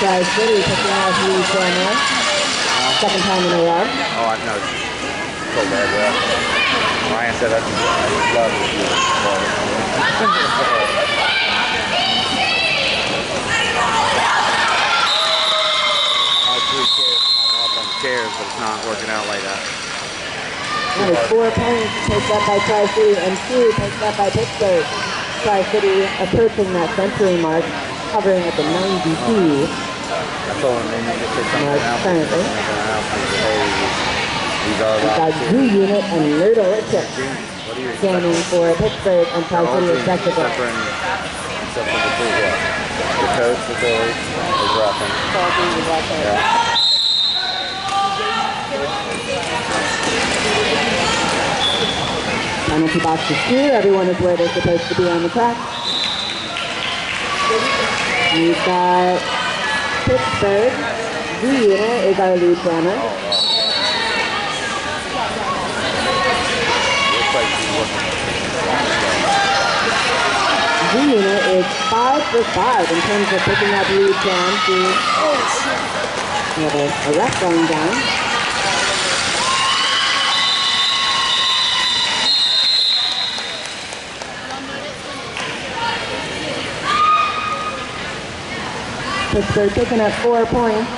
Tri-City picking out lead jammer. Second time in a row. Oh, I know. So bad, yeah. Ryan said I love it. Chairs, but it's not working out like that. That is 4 points picked up by Tri-City and 2 picked up by Pittsburgh. Tri-City approaching that century mark, hovering at the 92. I told him they need to pick something out. Currently. We've got Z-Unit and Noodle jamming for Pittsburgh and Tri-City respectively. Except for the two, yeah. The coach, the Billy, is rocking. Yeah. Penalty box is clear. Everyone is where they're supposed to be on the track. We've got Pittsburgh. Z-Unit is our lead jammer. Z-Unit is 5 for 5 in terms of picking up lead jams. We have a ref going down. Pittsburgh picking up 4 points.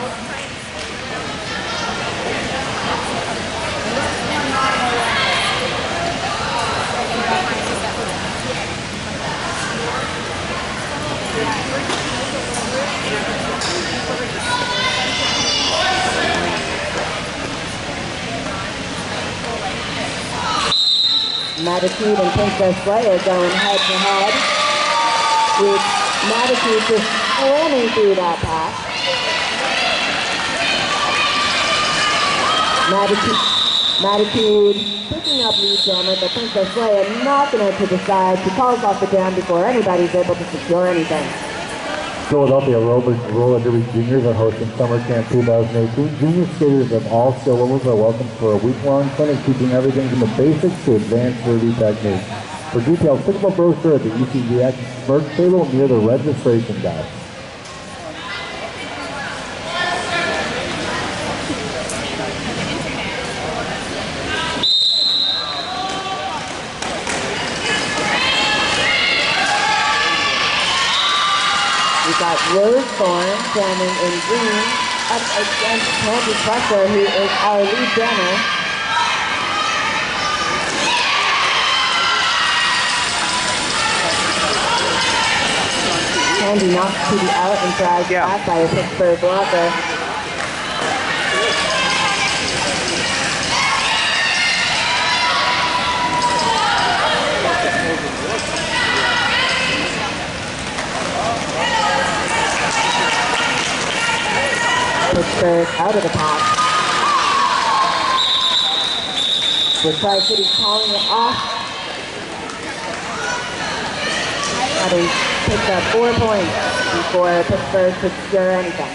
Matitude and Princess Leia going head to head, with Matitude just slamming through that pass. Matitude picking up lead jammer, but Princess Leia knocking it to the side. She calls off the jam before anybody's able to secure anything. Philadelphia Roller Derby Juniors are hosting Summer Camp 2018. Junior skaters of all skill levels are welcome for a week-long clinic teaching everything from the basics to advanced derby techniques. For details, pick up a brochure at the ECDX merch table near the registration desk. We've got Rose Thorne jamming in green up against Candy Crusher, who is our lead jammer. Candy knocks to the out and dragged back by a Pittsburgh blocker. Pittsburgh out of the pack. With Tri-City calling it off. Having picked up 4 points before Pittsburgh could secure anything.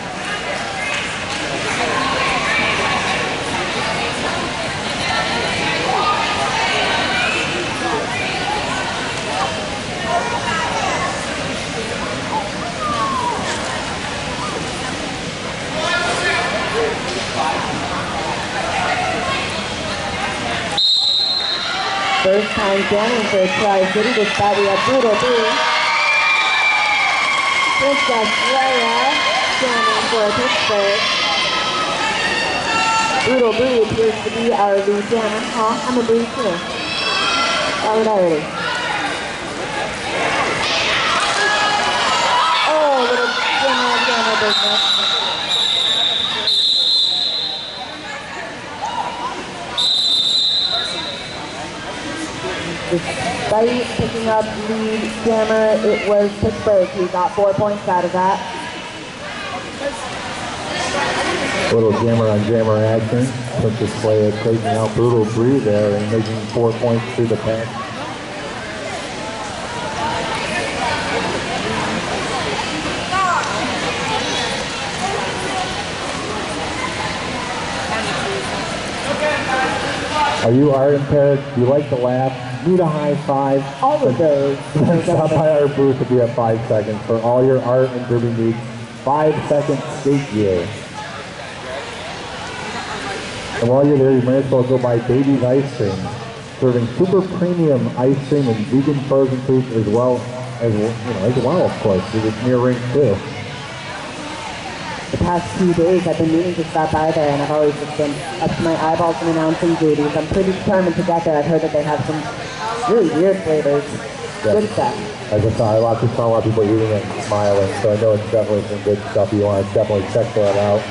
First time jamming for Tri-City, despite we have Brutal B. Princess Leia jamming for Pittsburgh. Brutal B appears to be our lead jammer. Huh? I'm a B too. Solidarity. Oh, little jammer business. Despite picking up lead jammer, it was Pittsburgh who got 4 points out of that. Little jammer on jammer action. Princess Leia taking out Brutal Bree there and making 4 points through the pack. Are you art impaired? Do you like to laugh? Need a high five? All of those. Stop by our booth if you have 5 seconds for all your art and derby needs. 5-second skate gear. And while you're there, you might as well go buy Baby's Ice Cream, serving super premium ice cream and vegan frozen foods as well, of course, because it's near rink too. The past 2 days I've been meaning to stop by there, and I've always just been up to my eyeballs in announcing duties. I'm pretty determined to get there. I've heard that they have some really weird flavors. Yeah. Good stuff. I just saw a lot of people eating it and smiling, so I know it's definitely some good stuff. You want to definitely check that out.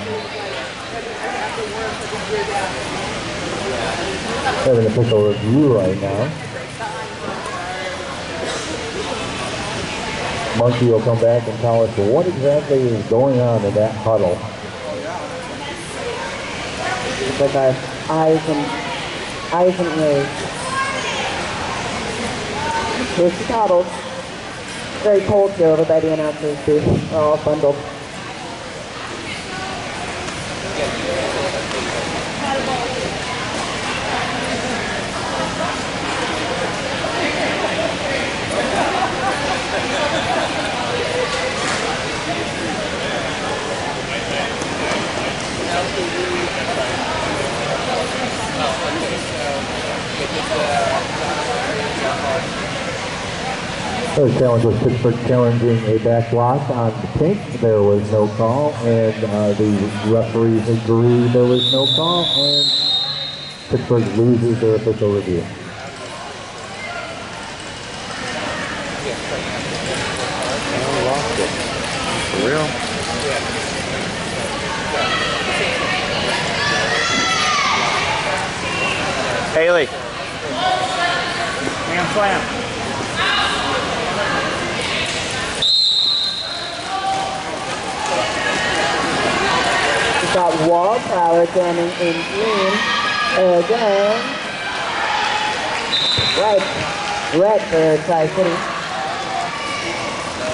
I have an official review right now. Monkey will come back and tell us what exactly is going on in that huddle. It's like our eyes and ears. Here's the toddles. Very cold here over by the announcers too. They're all bundled. The challenge was Pittsburgh challenging a back block on the pink. There was no call, and the referees agree there was no call, and Pittsburgh loses their official review. I lost it. For real? Haley. Hand slam. We've got Wallflower jamming in green again. Red for Tri-City.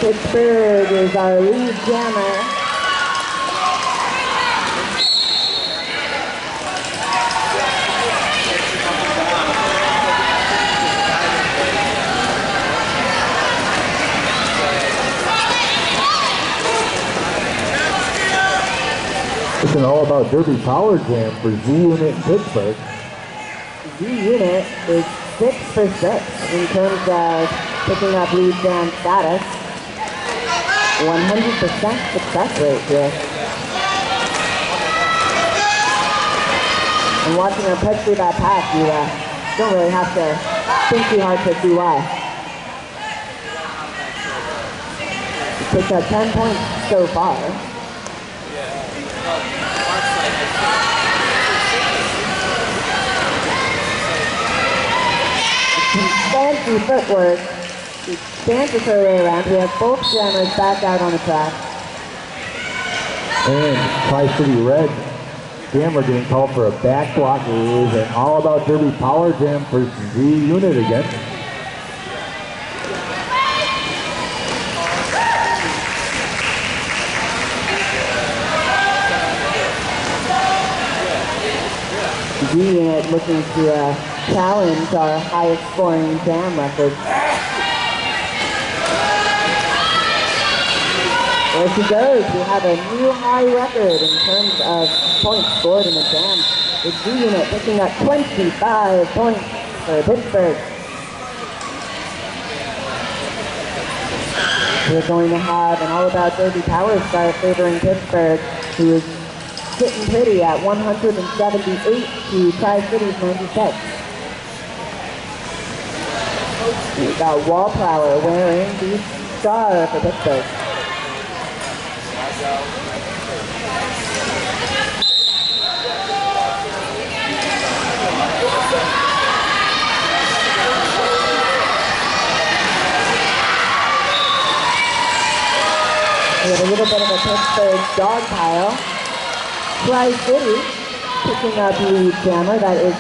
Pittsburgh is our lead jammer. It's an all-about Derby Power Jam for Z-Unit in Pittsburgh. Z-Unit is 6 for 6 in terms of picking up lead jam status. 100% success rate here. And watching her push through that path, you don't really have to think too hard to see why. She picked up 10 points so far. Fancy footwork. She dances her way around. We have both jammers back out on the track. And Tri-City Red jammer getting called for a back block. It is an all-about Derby Power Jam for Z-Unit again. Z-Unit looking to challenge our highest scoring jam record. There she goes. We have a new high record in terms of points scored in the jam. The Z-Unit picking up 25 points for Pittsburgh. We're going to have an all-about Derby Power start favoring Pittsburgh, who is sitting pretty at 178 to Tri-City's 96. We've got Wallflower wearing the star for Pittsburgh. We have a little bit of a Pittsburgh dog pile. Tri-City picking up lead jammer, that is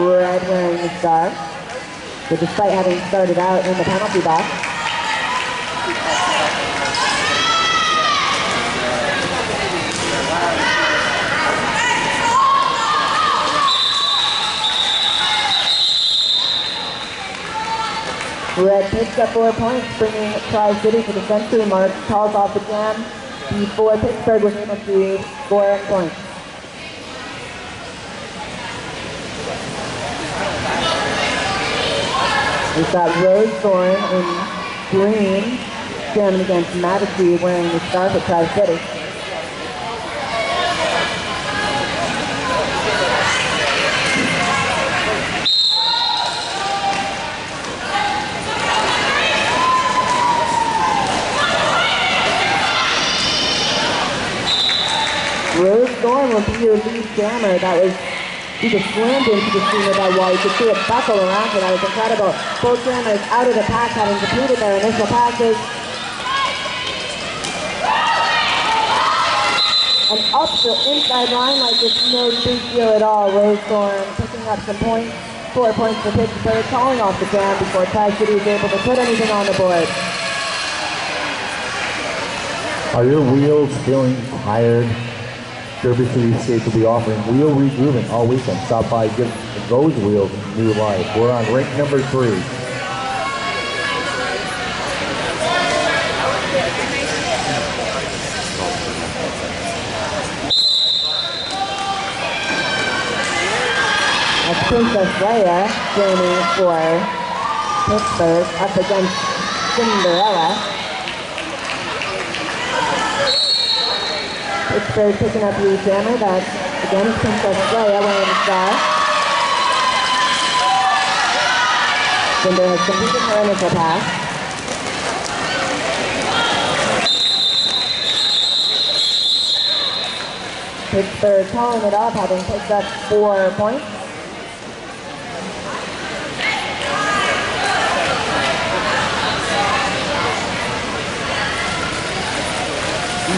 Red wearing the star. So despite having started out in the penalty box, Red picks up 4 points, bringing Tri-City to the century mark, calls off the jam. before Pittsburgh was able to score points. We've got Rose Thorne in green, standing against Madison wearing the scarf at Tri-City. Rose Thorne will be your lead jammer. That was, he just slammed into the scene with that wall. You could see it buckle around her. That was incredible. Both jammers out of the pack, having completed their initial passes. And up the inside line like it's no big deal at all. Rose Thorne picking up some points. 4 points for Pittsburgh, calling off the jam before Tri-City is able to put anything on the board. Are your wheels feeling tired? Derby City Skates will be offering wheel regrooving all weekend. Stop by, give those wheels new life. We're on rink number 3. That's Princess Leia joining for Pittsburgh up against Cinderella. Pittsburgh picking up the jammer. That's again Princess Leia wearing the star. Cinder has completed her initial pass. Pittsburgh calling it up, having picked up 4 points.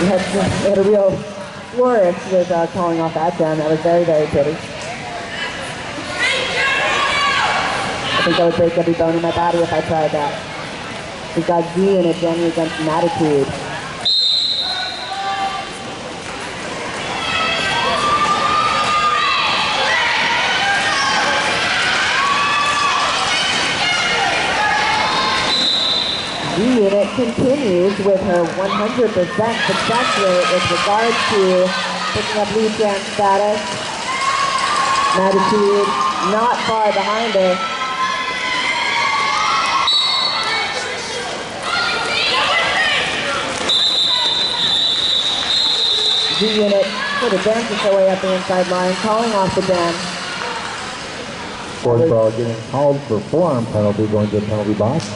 He had a real flourish with calling off that jam. That was very, very pretty. I think I would break every bone in my body if I tried that. We've got Z in it jamming against Matitude. Unit continues with her 100% success rate with regards to picking up lead jam status. Maditude not far behind her. G-Unit sort of dances her way up the inside line, calling off the jam. Sports ball getting called for forearm penalty, going to the penalty box.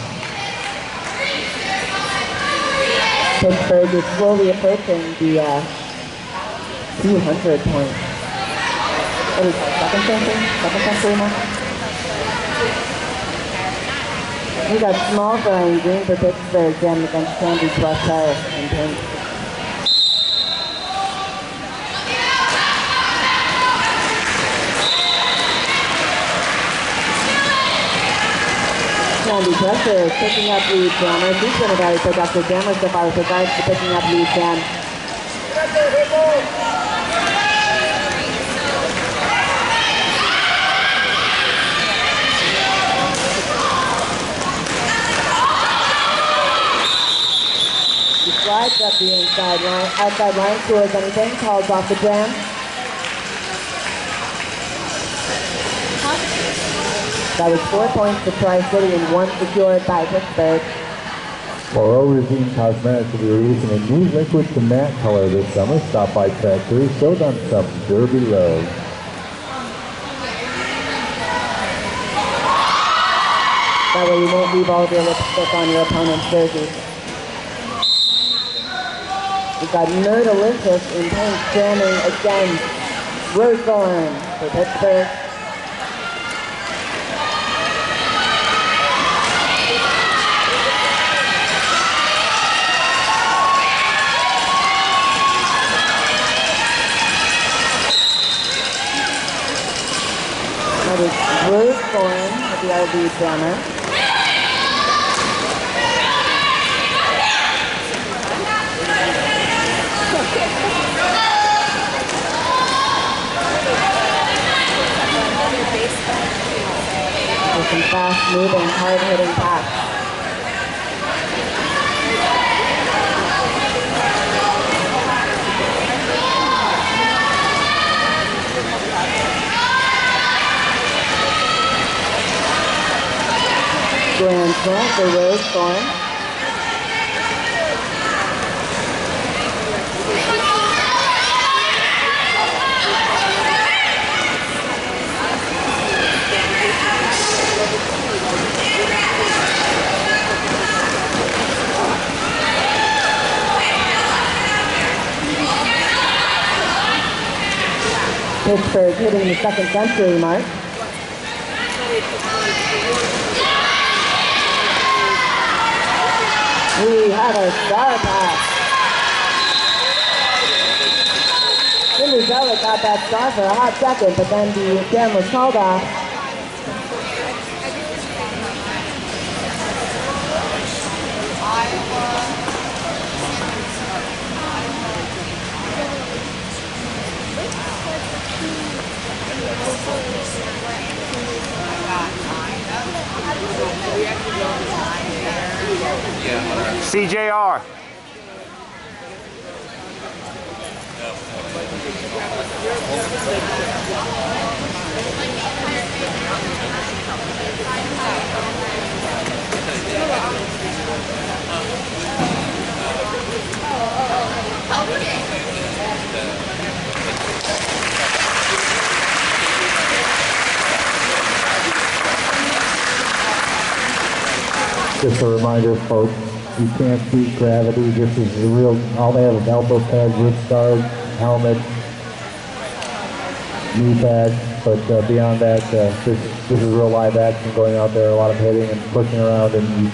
Pittsburgh is slowly approaching the 200 points. What is that, second century now? We got small frying green for Pittsburgh jamming against Candy plus her in pink. Candy Pressure is picking up lead jammer. She's been a very productive jammer so far with regards to picking up lead jam. She slides up the inside line, outside line, scores anything, calls off the jam. That was 4 points for Tri-City and 1 secured by Pittsburgh. Well, Regime Cosmetics will be releasing a new liquid to matte color this summer. Stop by Track 3, show them some Derby love. That way you won't leave all of your lipstick on your opponent's jersey. We've got Nerdalicious in pink jamming against Rose Thorne for Pittsburgh. That is Rose Thorne with the RV jammer. With some fast-moving, hard-hitting pass. point for Rose Thorne. Pittsburgh hitting the second century mark. We have a star pass. Cinderella got that star for a hot second, but then the jam was called off. CJR. Just a reminder, folks, you can't beat gravity. This is the real, all they have is elbow pads, wrist guards, helmet, knee pads, but beyond that, this is real live action going out there, a lot of hitting and pushing around, and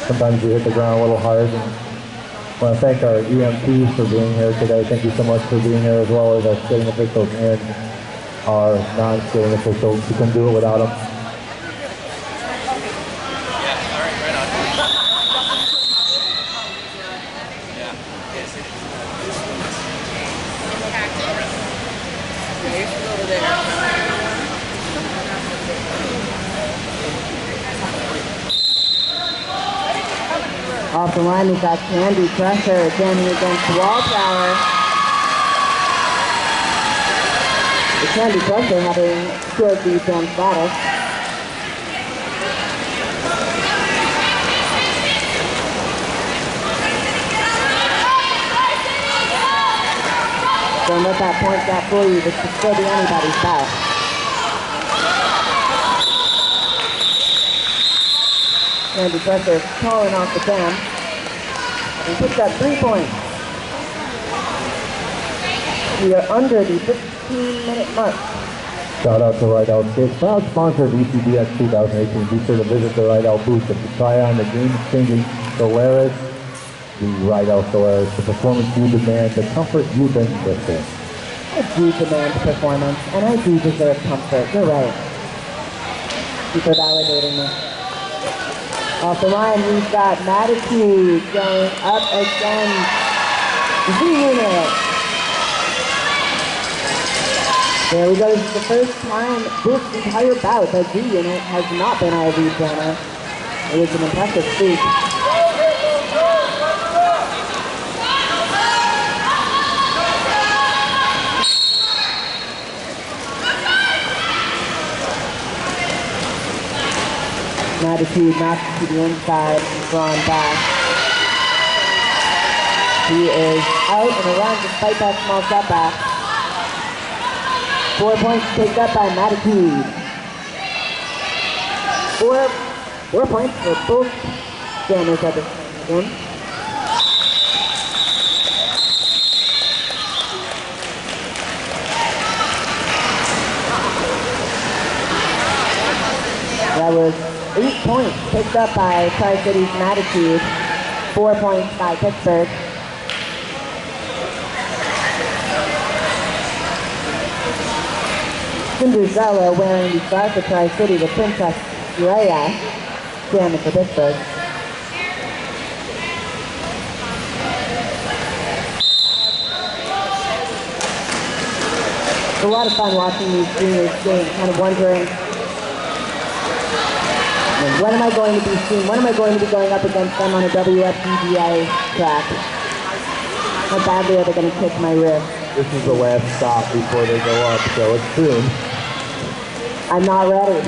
sometimes you hit the ground a little hard. And I want to thank our EMTs for being here today. Thank you so much for being here, as well as our skating officials and our non-skating officials. We couldn't do it without them. Off the line, we've got Candy Crusher jamming against Wallflower. The Candy Crusher having secured the jam status. Don't let that point gap fool you. This could still be anybody's best. Candy Crusher calling off the jam. And picks up 3 points. We are under the 15-minute mark. Shout out to Ride Out Skates, proud sponsor of ECDX 2018. Be sure to visit the Ride Out booth to try on the game-changing Solaris, the Ride Out Solaris, the performance you demand, the comfort you've been missing. I do demand performance, and I do deserve comfort. You're right. Keep for validating me. Off the line, we've got Matitude going up against Z-Unit. There we go. This is the first time this entire bout that Z-Unit has not been our lead runner. It was an impressive feat. Matitude knocks to the inside and drawn back. He is out and around despite that small setback. 4 points picked up by Matitude. 4 points for both jammers at this game. That was 8 points picked up by Tri-City's Matitude. 4 points by Pittsburgh. Cinderella wearing the scarf for Tri-City, the Princess Leia, jamming for Pittsburgh. It's a lot of fun watching these juniors skate, kind of wondering, when am I going to be seen? When am I going to be going up against them on a WFDGA track? How badly are they going to kick my wrist? This is the last stop before they go up, so it's soon. I'm not ready.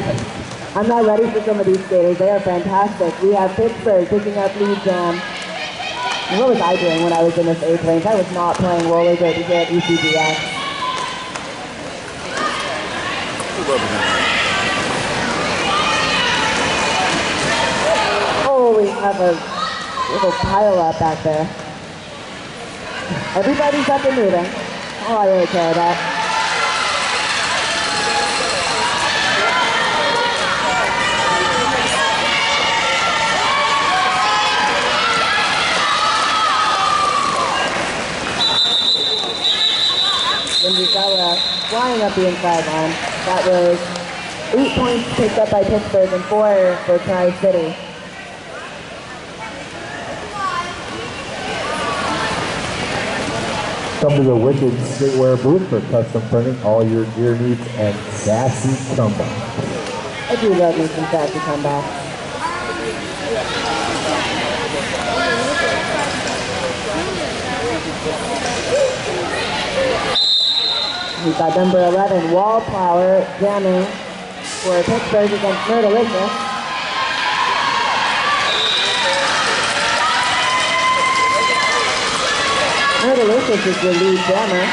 I'm not ready for some of these skaters. They are fantastic. We have Pittsburgh picking up lead jam. And what was I doing when I was in this 8th range? I was not playing roller derby here at ECDX. Oh, we have a little pile up back there. Everybody's up and moving. All I really care about. Flying up the inside line. That was 8 points picked up by Pittsburgh and 4 for Tri-City. Come to the Wicked Streetwear booth for custom printing, all your gear needs, and sassy comebacks. I do love me some sassy comebacks. We've got number 11, Wallflower, jamming for Pittsburgh against Nerdalicious. Nerdalicious is the lead jammer.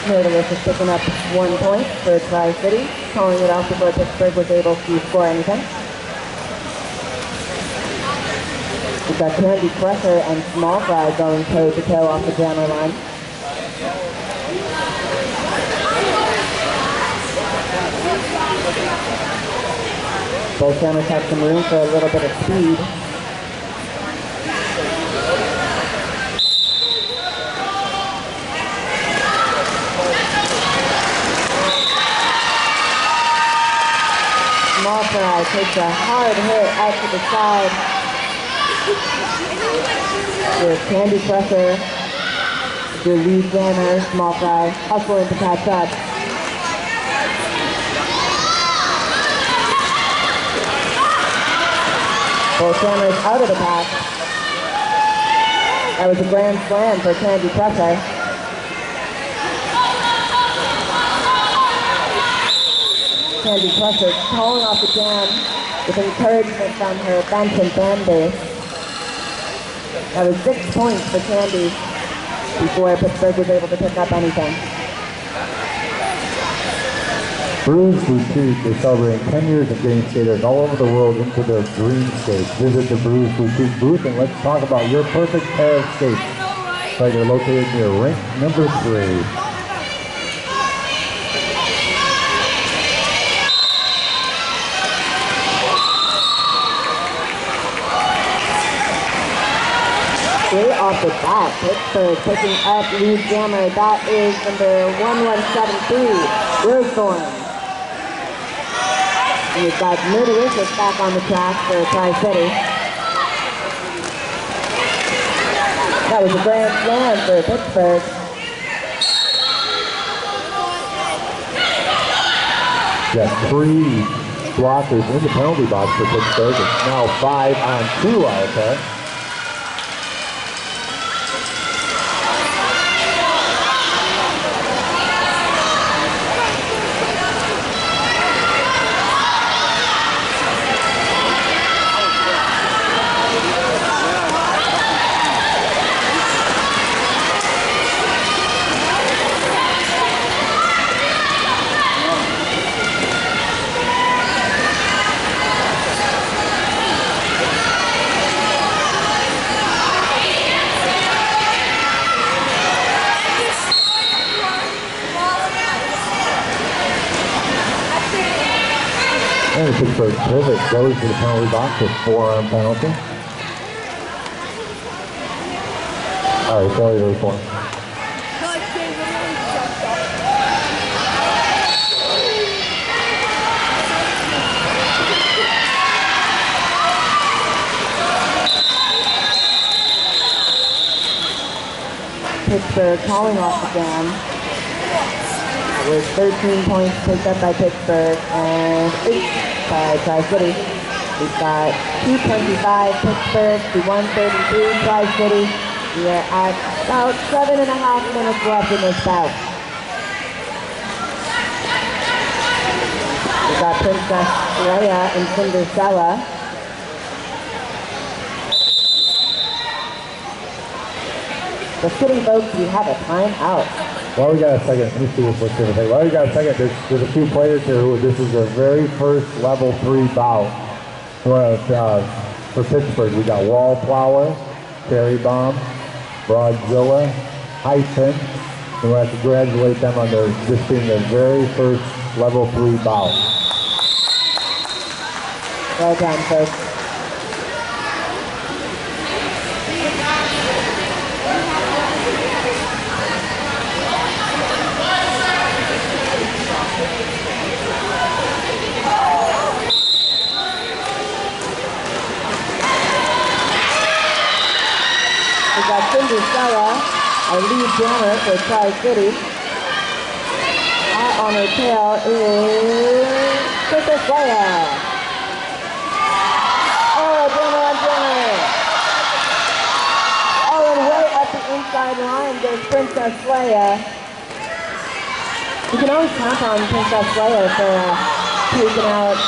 Nerdalicious picking up 1 point for Tri-City, calling it off before Pittsburgh was able to score anything. We've got Candy Crusher and Small Fry going toe-to-toe off the jammer line. Both jammers have some room for a little bit of speed. Small Fry takes a hard hit out to the side. With Candy Crusher, the lead jammer, Small Fry, hustling to catch up. Both jammers out of the pack. That was a grand slam for Candy Crusher. Candy Crusher calling off the jam with encouragement from her bench and fan base. That was 6 points for Candy before Pittsburgh was able to pick up anything. Bruce Boutique is celebrating 10 years of getting skaters all over the world into their dream skates. Visit the Bruce Boutique booth and let's talk about your perfect pair of skates. Right, they're located near rink number 3. Straight off the bat, Pittsburgh picking up lead jammer. That is number 1173, Rosethorn. And we've got Nerdalicious back on the track for Tri-City. That was a grand slam for Pittsburgh. Got 3 blockers in the penalty box for Pittsburgh. It's now 5 on 2 out there. And the Pittsburgh pivot goes to the penalty box with 4-arm penalty. All right, sorry, there's 4. Pittsburgh calling off the jam. With 13 points picked up by Pittsburgh and 8 by Tri-City. We've got 225 Pittsburgh to 133 Tri-City. We are at about 7.5 minutes left in this bout. We've got Princess Leia and Cinderella. The city folks, we have a timeout. Well, we got a second. Let me see what's going to say. Well, we got a second. There's a few players here who this is their very first level 3 bout. For Pittsburgh, we got Wallflower, Cherry Bomb, Broadzilla, Hyphen, and we'll have to congratulate them on this being their very first level 3 bout. Well done, folks. We got Cinderella, our lead jammer for Tri-City. Hot on her tail is Princess Leia. Oh, jammer on jammer. Oh, and way up the inside line goes Princess Leia. You can always count on Princess Leia for taking out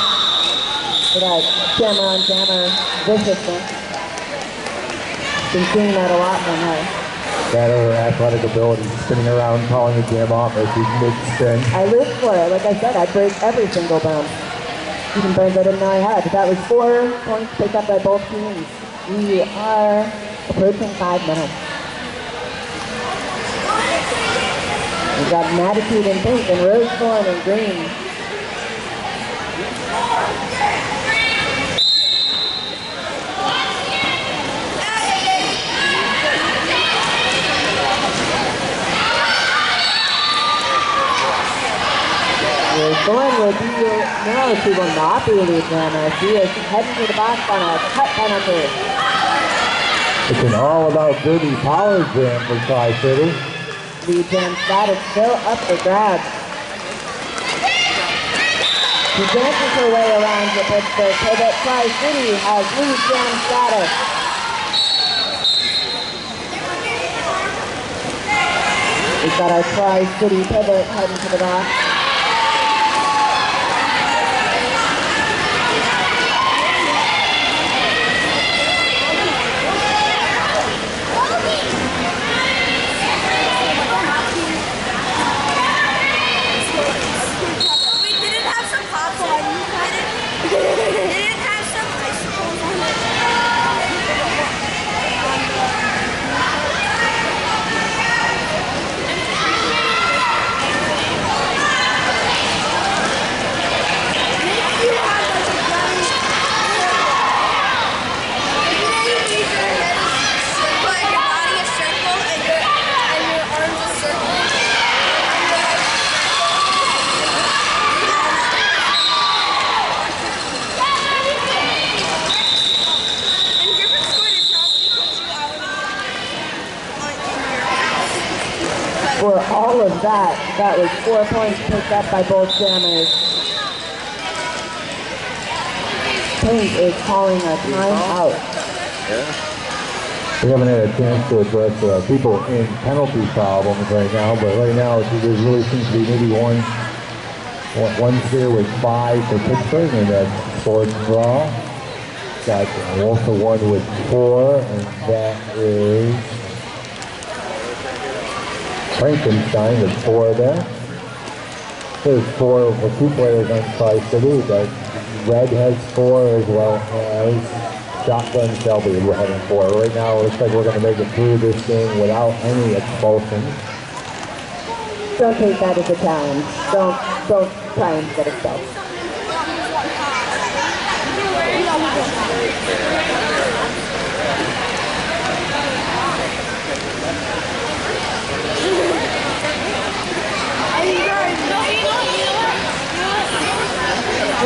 for that jammer on jammer viciousness. Been seeing that a lot from her. That or her athletic ability, spinning around, calling the jam off as she's mid-spin. I live for it. Like I said, I break every single bounce. Even burns I didn't know I had. But that was 4 points picked up by both teams. We are approaching 5 minutes. We've got Matitude in pink and Rose Thorn in green. Thorn will be no, she will not be lead jammer. She is heading to the box on a cut penalty. It's an all-about dirty power jam for Tri-City. Lead jam status still up for grabs. She dances her way around the Pittsburgh pivot. Tri-City has lead jam status. We've got our Tri-City pivot heading to the box. For all of that, that was 4 points picked up by both jammers. Pink is calling a timeout. Yeah. We haven't had a chance to address people in penalty problems right now, but right now there really seems to be maybe one here with 5 for Pittsburgh, and that's Sports Raw. Got also one with 4, and that is Frankenstein. There's 4 there. There's 4 with 2 players on Tri-City. That Red has 4 as well as Shotgun Shelby having 4. Right now, it looks like we're going to make it through this game without any expulsions. Don't take that as a challenge. Don't try and get expelled.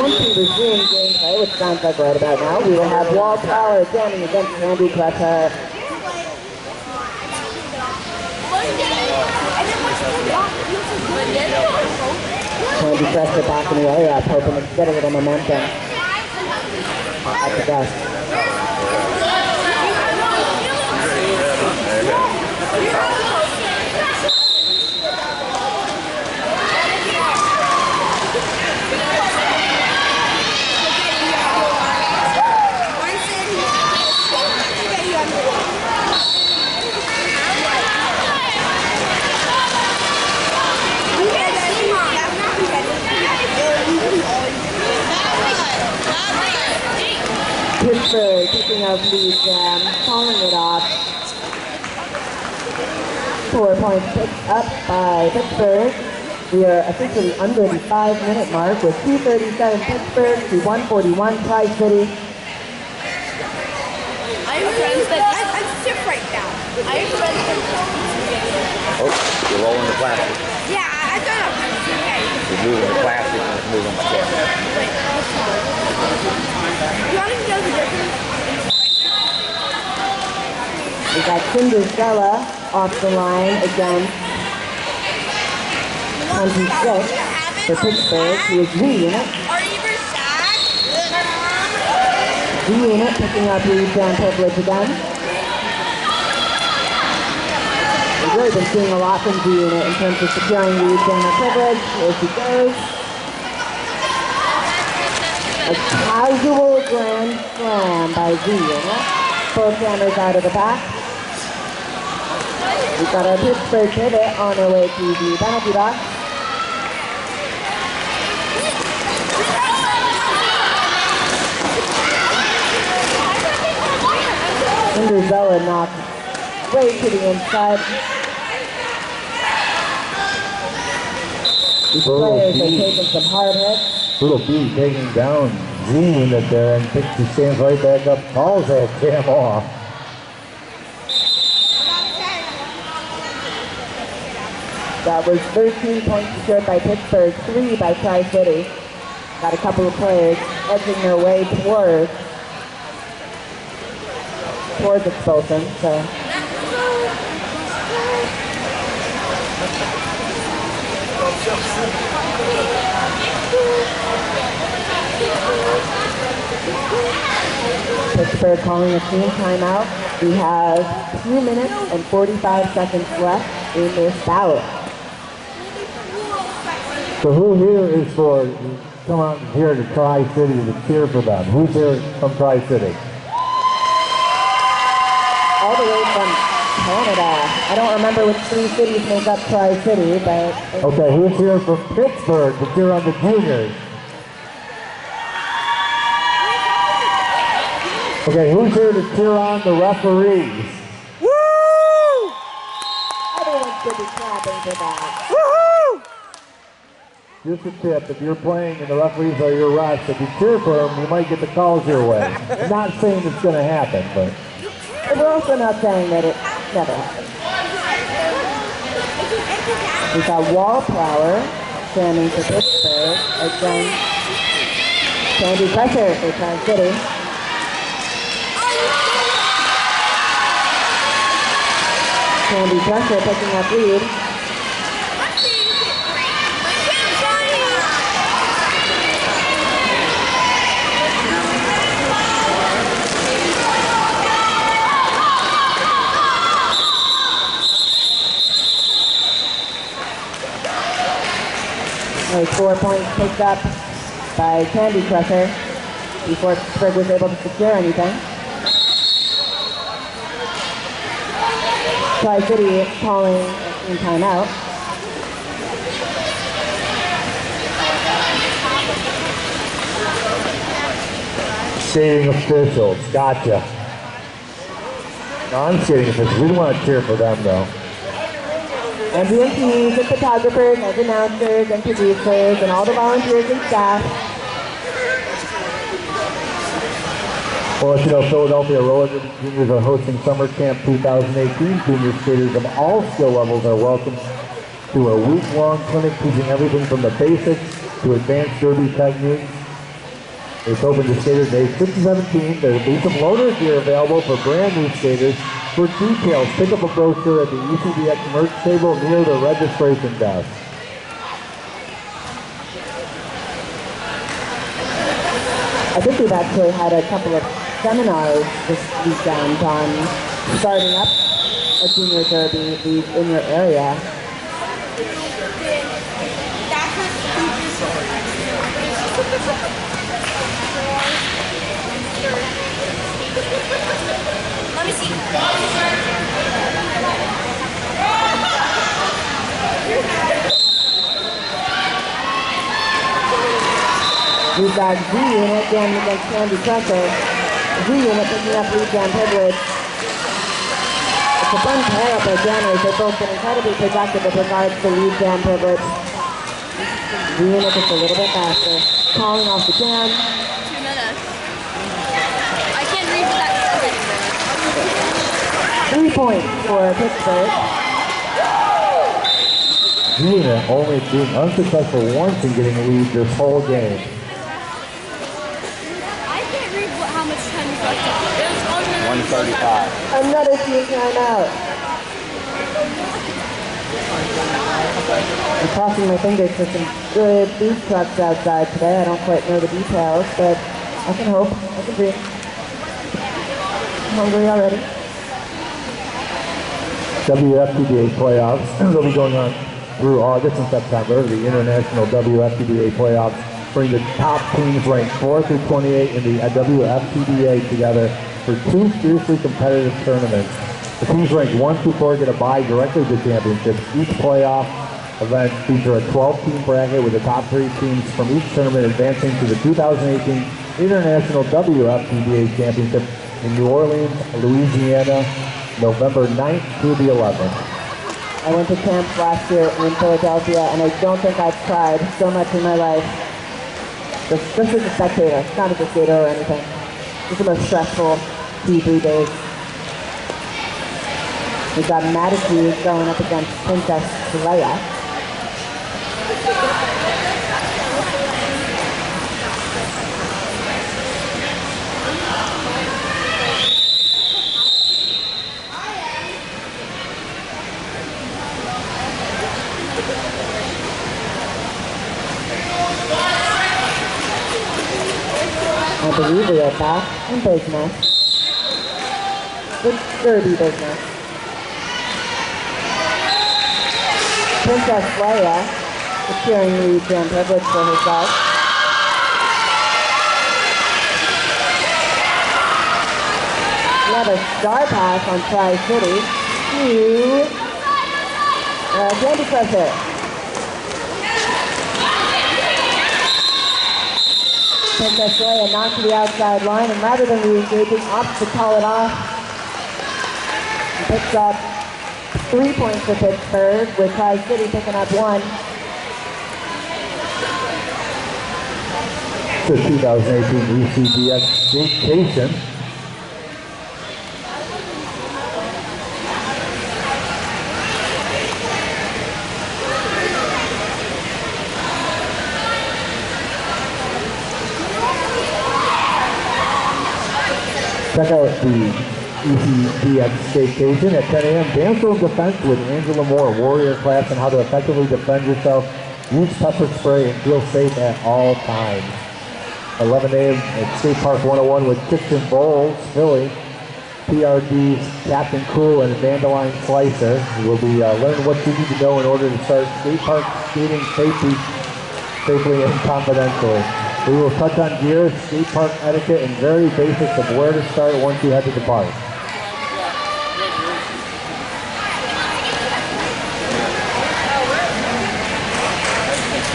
Once we resume gameplay, which sounds like right about now, we will have Wallflower jamming against Candy Crusher. Candy Crusher back in the area, hoping to get a little momentum at the desk. Pittsburgh picking up lead jam, calling it off. 4 points picked up by Pittsburgh. We are officially under the 5-minute mark with 2:37 Pittsburgh to 1:41 Tri-City. I'm stiff right now. Oh, you're rolling the plastic. Yeah, I don't know. You're moving the plastic and it's moving the camera. You want to know the difference? We got Cinderella off the line against 26 for Pittsburgh. He is Z-Unit. Or even sad? Z-Unit picking up lead jam privilege again. We've really been seeing a lot from Z-Unit in terms of securing lead jam privilege. Here she goes. A casual grand slam by Z-Unit. Both jammers out of the back. We've got our Pittsburgh pivot on our way to the penalty box. Cinderella knocked way to the inside. These players are taking some hard hits. Little B taking down Z-Unit there, and Pixie stands right back up, calls that jam off. That was 13 points secured by Pittsburgh, 3 by Tri-City. Got a couple of players edging their way towards expulsion, so. Pittsburgh calling a team timeout. We have 2 minutes and 45 seconds left in this battle. So who here is for, come out here to Tri-City to cheer for them? Who's here from Tri-City? All the way from Canada. I don't remember which 3 cities make up Tri-City, but... Okay, who's here from Pittsburgh to cheer on the juniors? Okay, who's here to cheer on the referees? Woo! Everyone should be clapping for that. Woohoo! Just a tip, if you're playing and the referees are your refs, if you cheer for them, you might get the calls your way. I'm not saying it's going to happen, but... We're also not saying that it never happens. We've got Wallflower standing for Pittsburgh against Candy Crusher for Tri-City. Candy Crusher picking up lead. Only 4 points picked up by Candy Crusher before Pittsburgh was able to secure anything. Tri-City calling in timeout. Skating officials, gotcha. Non-skating officials, we don't want to cheer for them though. And the MPs and photographers and announcers and producers and all the volunteers and staff. Well, as you know, Philadelphia Roller Derby Juniors are hosting Summer Camp 2018. Junior skaters of all skill levels are welcome to a week-long clinic teaching everything from the basics to advanced derby techniques. It's open to skaters age 6 to 17. There'll be some loader gear available for brand new skaters. For details, pick up a brochure at the ECDX merch table near the registration desk. I think we've actually had a couple of seminars this weekend on starting up a junior derby league in your area. Let me see. We've got Z Unit jamming against Candy Crusher. Z Unit picking up lead jam privilege. It's a fun pair up their jammers. They've both been incredibly productive with regards to lead jam privilege. Z Unit just a little bit faster. Calling off the jam. 2 minutes. I can't read what that says anymore. 3 points for Pittsburgh. Unit only being unsuccessful once in getting a lead this whole game. I can't read how much time is left. It was 1:35. Another team timeout. I'm crossing my fingers for some good food trucks outside today. I don't quite know the details, but I can hope. I can dream. I'm hungry already. WFPDA playoffs will be going on through August and September. The international WFPDA playoffs bring the top teams ranked 4 through 28 in the WFPDA together for 2 fiercely competitive tournaments. The teams ranked 1 through 4 get a bye directly to the championships. Each playoff event feature a 12-team bracket with the top 3 teams from each tournament advancing to the 2018 International WFPDA Championship in New Orleans, Louisiana, November 9th through the 11th. I went to camp last year in Philadelphia, and I don't think I've cried so much in my life. Just as a spectator, not as a skater or anything. Just the most stressful 2-3 days. We've got Madison going up against Princess Leia. I believe we are back in business. It's derby business. Princess Leia securing lead jam privilege for herself. Another star pass on Tri-City to Candy Crusher. Princess Leia knocked to the outside line, and rather than re-engaging, opts to call it off. He picks up 3 points for Pittsburgh, with Tri-City picking up 1. The 2018 ECDX Vacation. Check out the ECDX Staycation at 10 a.m. Dance Little Defense with Angela Moore, Warrior class on how to effectively defend yourself. Use pepper spray and feel safe at all times. 11 a.m. at Skate Park 101 with Kitchen Bowls, Philly. PRD's Captain Cool and Vandeline Slicer. We'll be learning what you need to know in order to start skate park skating safely and confidentially. We will touch on gear, skate park etiquette, and very basics of where to start once you head to the park.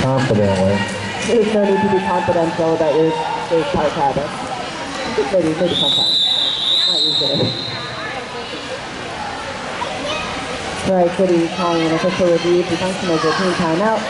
Confidently. There's no need to be confidential about your skate park habits. Maybe sometimes. Not usually. Tri-City calling an official review to function as a team timeout.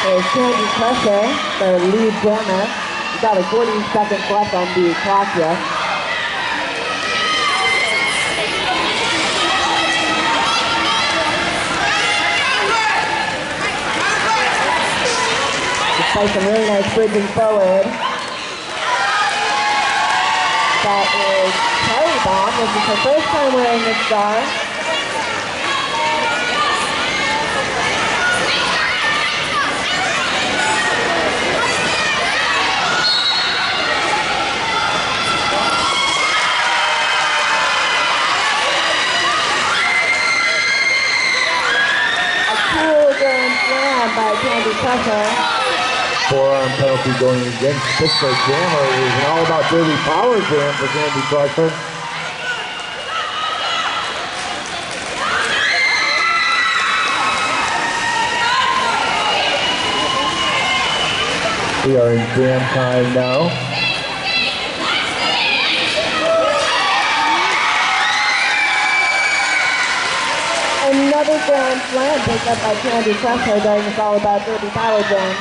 There's Candy Crusher, the lead jammer. We've got a 40 seconds left on the clock here. Despite some really nice bridging forward. That is Cherry Bomb. This is her first time wearing this star. A cool grand slam by Candy Crusher. Forearm penalty going against Pittsburgh Jammer. It was an all-about dirty power jam for Candy Crusher. We are in jam time now. Another grand slam picked up by Candy Crusher during this all-about dirty power jam.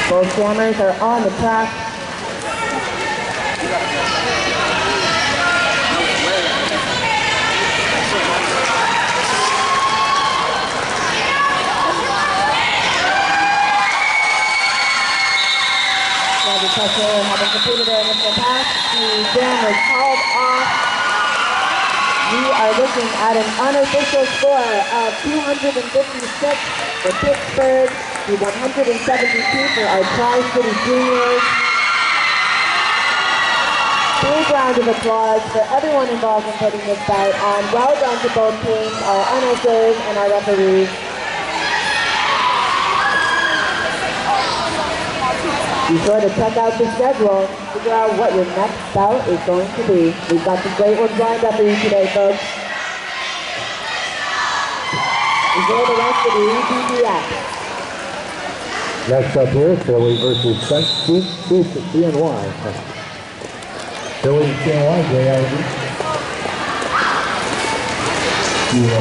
Both jammers are on the track. Candy Crusher having completed her initial pass. The jam was called off. We are looking at an unofficial score of 256 for Pittsburgh, the 172 for our Tri-City Juniors. Big round of applause for everyone involved in putting this bout on. Well done to both teams, our announcers and our referees. Be sure to check out the schedule, figure out what your next bout is going to be. We've got some great ones lined up for you today, folks. Enjoy the rest of the ECDX. Next up here, Philly versus CNY. Philly and CNY, JIV. You are